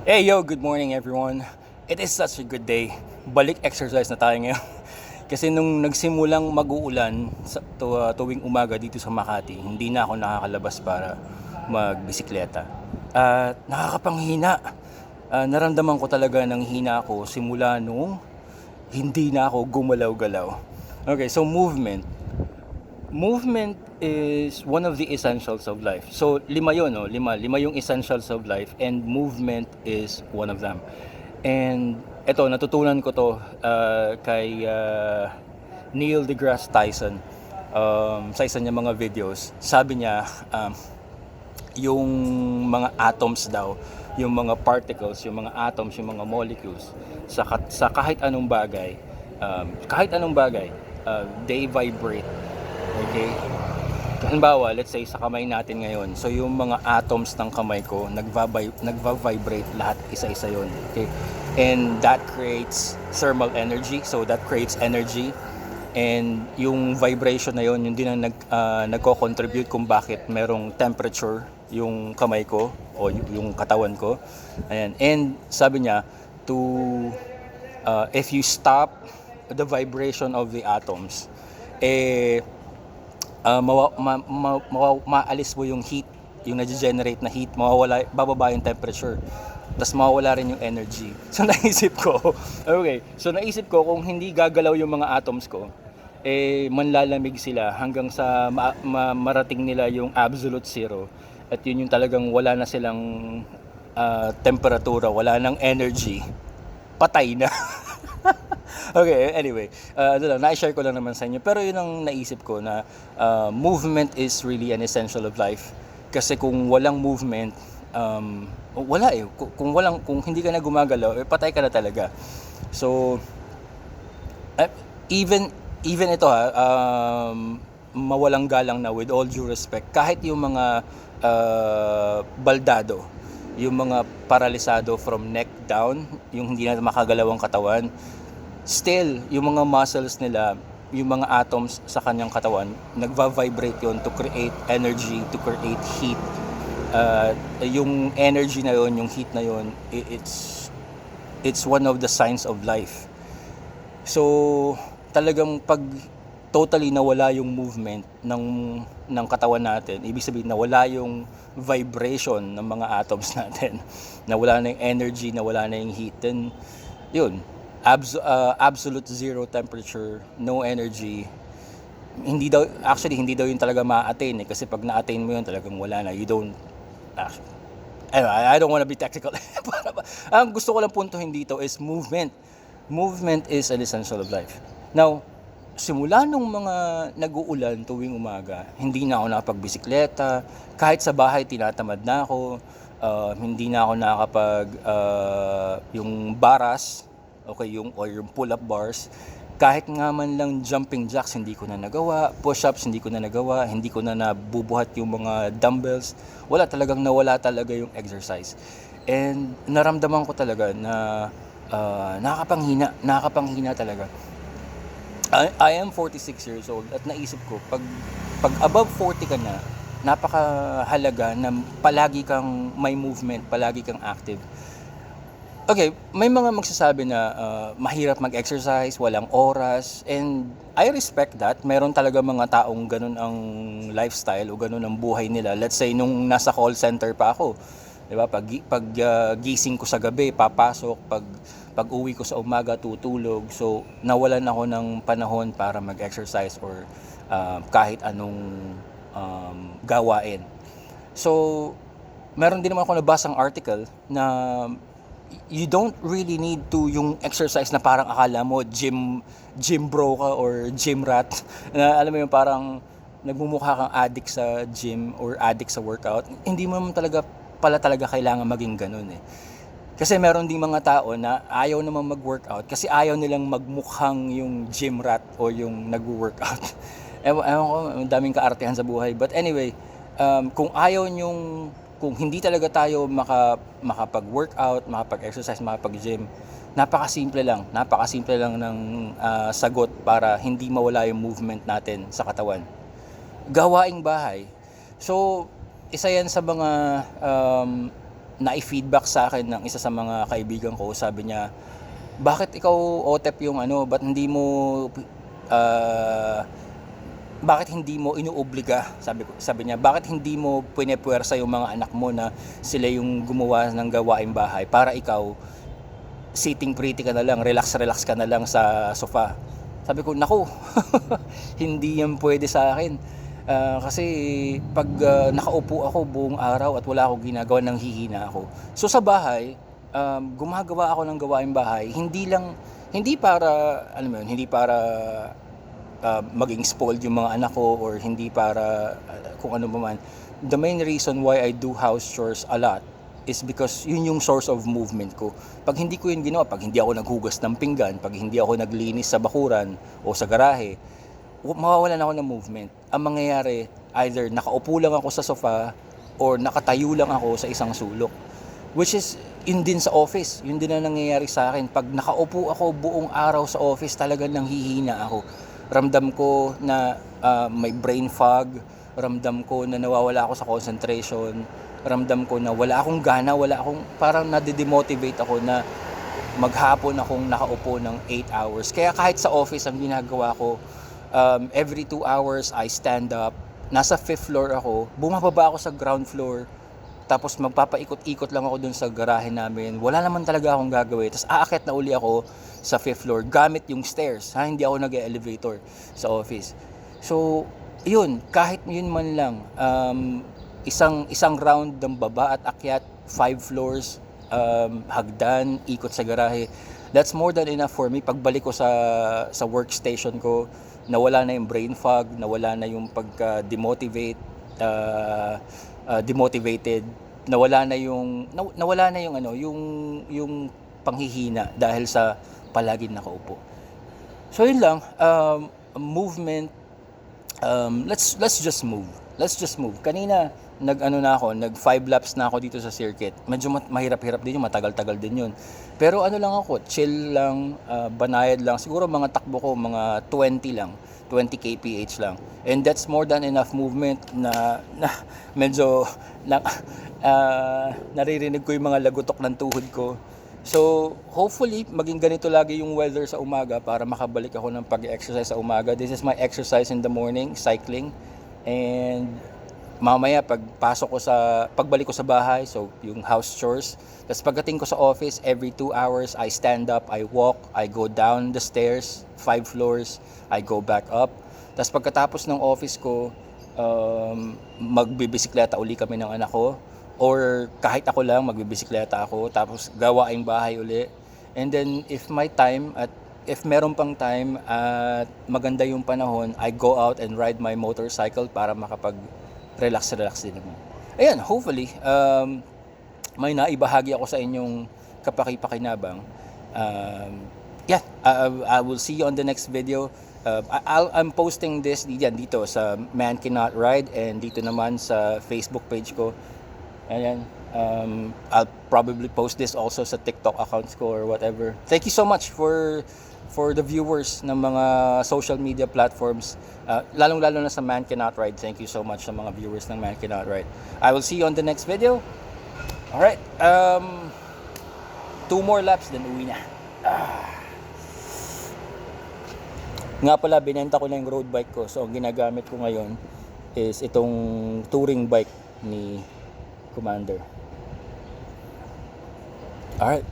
Hey yo, good morning everyone. It is such a good day. Balik exercise na tayo ngayon. Kasi nung nagsimulang mag-uulan tuwing umaga dito sa Makati, hindi na ako nakakalabas para magbisikleta. At nakakapanghina. Naramdaman ko talaga ng hina ko simula nung hindi na ako gumalaw-galaw. Okay, so movement. Movement is one of the essentials of life. So, lima yun, no? Lima yung essentials of life and movement is one of them. And eto, natutunan ko to kay Neil deGrasse Tyson sa isa niya mga videos. Sabi niya, yung mga atoms daw, yung mga particles, yung mga atoms, yung mga molecules, sa kahit anong bagay, they vibrate. Okay? Halimbawa, let's say sa kamay natin ngayon. So yung mga atoms ng kamay ko nagva-vibrate lahat isa-isa yon. Okay? And that creates thermal energy. So that creates energy. And yung vibration na yon, yun din ang nagko-contribute kung bakit merong temperature yung kamay ko o yung katawan ko. Ayan. And sabi niya if you stop the vibration of the atoms, maalis mo yung heat, yung nage-generate na heat, bababa yung temperature, tapos mawawala rin yung energy. So naisip ko kung hindi gagalaw yung mga atoms ko, manlalamig sila hanggang sa marating nila yung absolute zero, at yun yung talagang wala na silang temperatura, wala nang energy, patay na. Okay, anyway, na-share ko lang naman sa inyo. Pero yun ang naisip ko na movement is really an essential of life. Kasi kung walang movement, wala eh. Kung hindi ka na gumagalaw, patay ka na talaga. So, even ito mawalang galang na, with all due respect, kahit yung mga baldado, yung mga paralisado from neck down, yung hindi na makagalaw ang katawan, still, yung mga muscles nila, yung mga atoms sa kanyang katawan, nagva-vibrate yon to create energy, to create heat. Yung energy na yon, yung heat na yon, it's one of the signs of life. So, talagang pag totally nawala yung movement ng katawan natin, ibig sabihin nawala yung vibration ng mga atoms natin, nawala na yung energy, nawala na yung heat, then yun, absolute zero temperature, no energy. Hindi daw yun talaga ma-attain kasi pag na-attain mo yun, talagang wala na. You don't I don't want to be technical. Ang gusto ko lang puntuhin dito is movement. Movement is an essential of life. Now, simula nung mga nag-uulan tuwing umaga, hindi na ako nakapagbisikleta. Kahit sa bahay, tinatamad na ako. Hindi na ako nakakapag yung baras, okay, yung pull-up bars. Kahit nga man lang jumping jacks, hindi ko na nagawa. Push-ups, hindi ko na nagawa. Hindi ko na nabubuhat yung mga dumbbells. Nawala talaga yung exercise. And naramdaman ko talaga na nakakapanghina talaga. I am 46 years old at naisip ko, pag above 40 ka na, napakahalaga na palagi kang may movement, palagi kang active. Okay, may mga magsasabi na mahirap mag-exercise, walang oras, and I respect that. Meron talaga mga taong ganun ang lifestyle o ganun ang buhay nila. Let's say, nung nasa call center pa ako, di ba? Pag gising ko sa gabi, papasok. Pag uwi ko sa umaga, tutulog. So, nawalan ako ng panahon para mag-exercise or kahit anong gawain. So, meron din naman ako nabasang article na you don't really need to yung exercise na parang akala mo gym bro ka or gym rat, na alam mo yung parang nagmumukha kang addict sa gym or addict sa workout. Hindi mo naman talaga kailangan maging ganun eh. Kasi meron ding mga tao na ayaw naman mag-workout kasi ayaw nilang magmukhang yung gym rat o yung nag-workout. Ewan ko, daming kaartehan sa buhay. But anyway, kung hindi talaga tayo makapag-workout, makapag-exercise, makapag-gym, napakasimple lang ng sagot para hindi mawala yung movement natin sa katawan. Gawaing bahay. So, isa yan sa mga na-feedback sa akin ng isa sa mga kaibigan ko. Sabi niya, bakit ikaw OTEP yung ba't hindi mo ah, bakit hindi mo inuobliga, sabi niya, bakit hindi mo pinepuwersa yung mga anak mo na sila yung gumawa ng gawaing bahay para ikaw sitting pretty ka na lang, relax ka na lang sa sofa. Sabi ko, naku, hindi yan pwede sa akin. Kasi pag nakaupo ako buong araw at wala akong ginagawa, nang hihina ako. So sa bahay, gumagawa ako ng gawaing bahay, hindi para, alam mo yun, hindi para maging spoiled yung mga anak ko, or hindi para kung ano ba man. The main reason why I do house chores a lot is because yun yung source of movement ko. Pag hindi ko yun ginawa, pag hindi ako naghugas ng pinggan, pag hindi ako naglinis sa bakuran o sa garahe, mawawalan ako ng movement. Ang mangyayari, either nakaupo lang ako sa sofa or nakatayo lang ako sa isang sulok. Which is, yun din sa office. Yun din na nangyayari sa akin. Pag nakaupo ako buong araw sa office, talagang nanghihina ako. Ramdam ko na may brain fog, ramdam ko na nawawala ako sa concentration, ramdam ko na wala akong gana, parang nade-demotivate ako na maghapon akong nakaupo ng 8 hours. Kaya kahit sa office ang ginagawa ko, every 2 hours I stand up, nasa 5th floor ako, bumababa ako sa ground floor, tapos magpapaikot-ikot lang ako dun sa garahe namin. Wala naman talaga akong gagawin. Tapos aakyat na uli ako sa 5th floor gamit yung stairs. Hindi ako nag-elevator sa office. So, yun, kahit yun man lang, isang round ng baba at akyat, 5 floors, hagdan, ikot sa garahe. That's more than enough for me. Pagbalik ko sa workstation ko, nawala na yung brain fog, nawala na yung pagka-demotivate, demotivated, nawala na yung panghihina dahil sa palaging nakaupo. So yun lang, movement, let's just move. Kanina nag 5 laps na ako dito sa circuit. Medyo mahirap-hirap din yun, matagal-tagal din yun. Pero lang ako, chill lang, banayad lang. Siguro mga takbo ko mga 20 kph lang. And that's more than enough movement na medyo naririnig ko yung mga lagutok ng tuhod ko. So, hopefully, maging ganito lagi yung weather sa umaga para makabalik ako ng pag-exercise sa umaga. This is my exercise in the morning, cycling. And mamaya pagbalik ko sa bahay, so yung house chores. Tapos pagdating ko sa office, every 2 hours, I stand up, I walk, I go down the stairs, 5 floors, I go back up. Tapos pagkatapos ng office ko, magbibisikleta uli kami ng anak ko. Or kahit ako lang, magbibisikleta ako, tapos gawaing bahay uli. And then, if meron pang time at maganda yung panahon, I go out and ride my motorcycle para makapag-relax din naman. Ayan, hopefully, may naibahagi ako sa inyong kapaki-pakinabang. I will see you on the next video. I'm posting this dito sa Man Cannot Ride, and dito naman sa Facebook page ko. Ayan, I'll probably post this also sa TikTok accounts ko or whatever. Thank you so much for the viewers ng mga social media platforms, lalong-lalo na sa Man Cannot Ride. Thank you so much sa mga viewers ng Man Cannot Ride. I will see you on the next video. Alright, 2 more laps then uwi na. Nga pala, binenta ko na yung road bike ko. So, ang ginagamit ko ngayon is itong touring bike ni Commander. Alright.